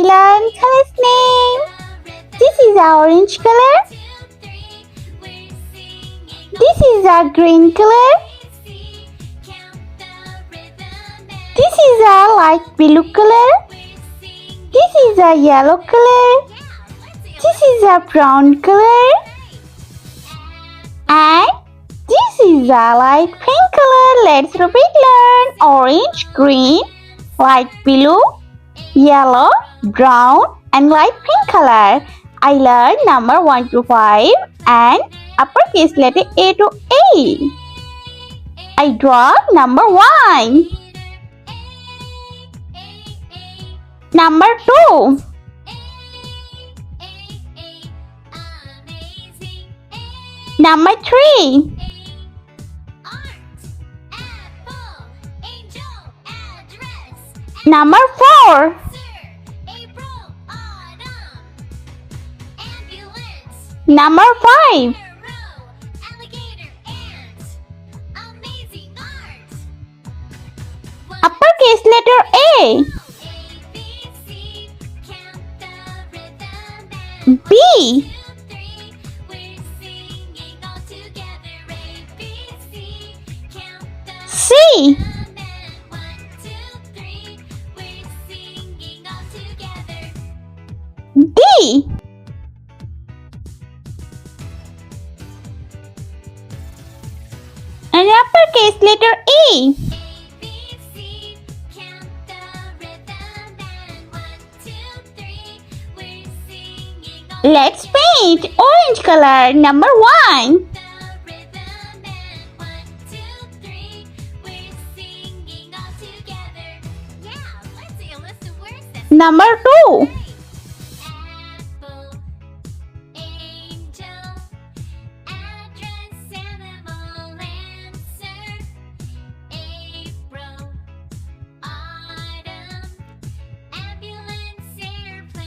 learned color's name. This is a orange color. This is a green color. This is a light blue color. This is a yellow color. This is a brown color. And this is a light pink color. Let's repeat learn. Orange, green, light blue, yellow, brown and light pink color. I learned number 1 to 5 and uppercase letter A to A. I draw number 1. Number 2. Number 3. Number 4. Number 5. Uppercase letter A. B. C. D. And uppercase letter E. Let's paint orange color. Number 1. Number 2.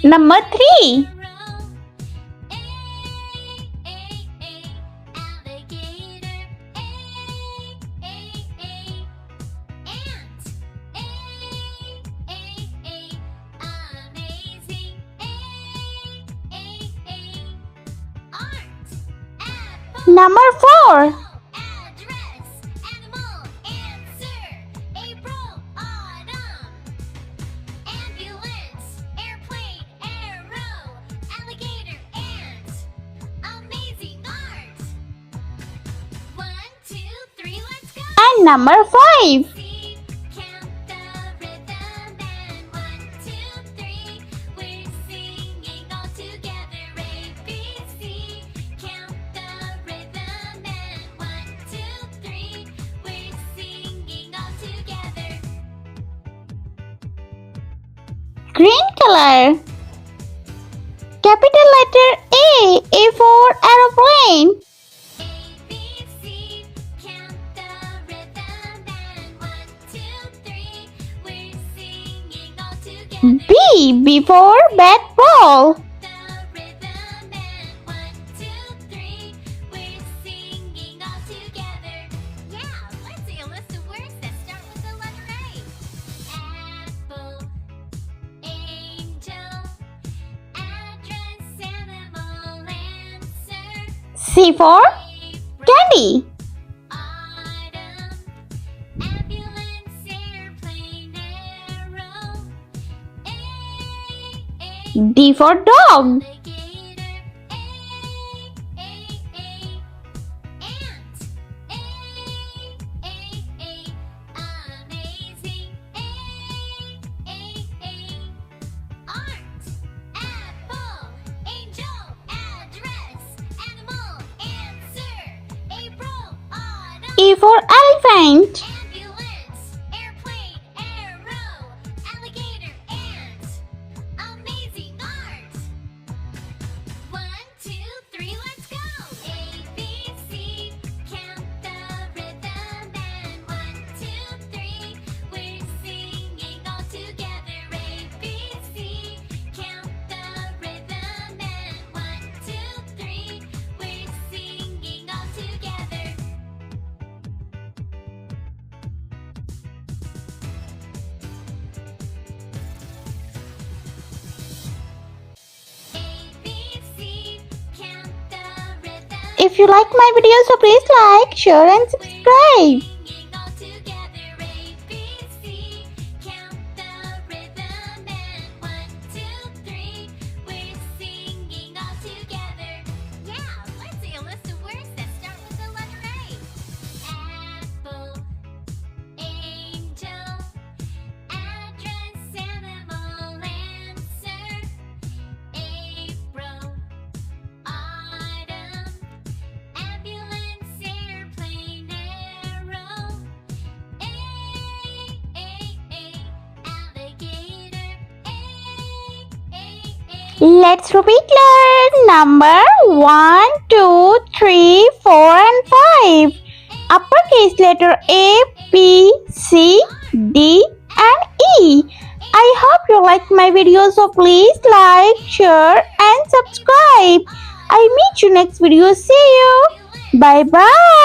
Number 3. Number 4. And number 5. Green color. Capital letter A for aeroplane. B for bat ball. C for candy. D for dog. E for elephant. If you like my video, so please like, share and subscribe. Let's repeat learn number 1, 2, 3, 4 and 5. Uppercase letter A, B, C, D and E. I hope you like my video, so please like, share and subscribe. I meet you next video. See you. Bye bye.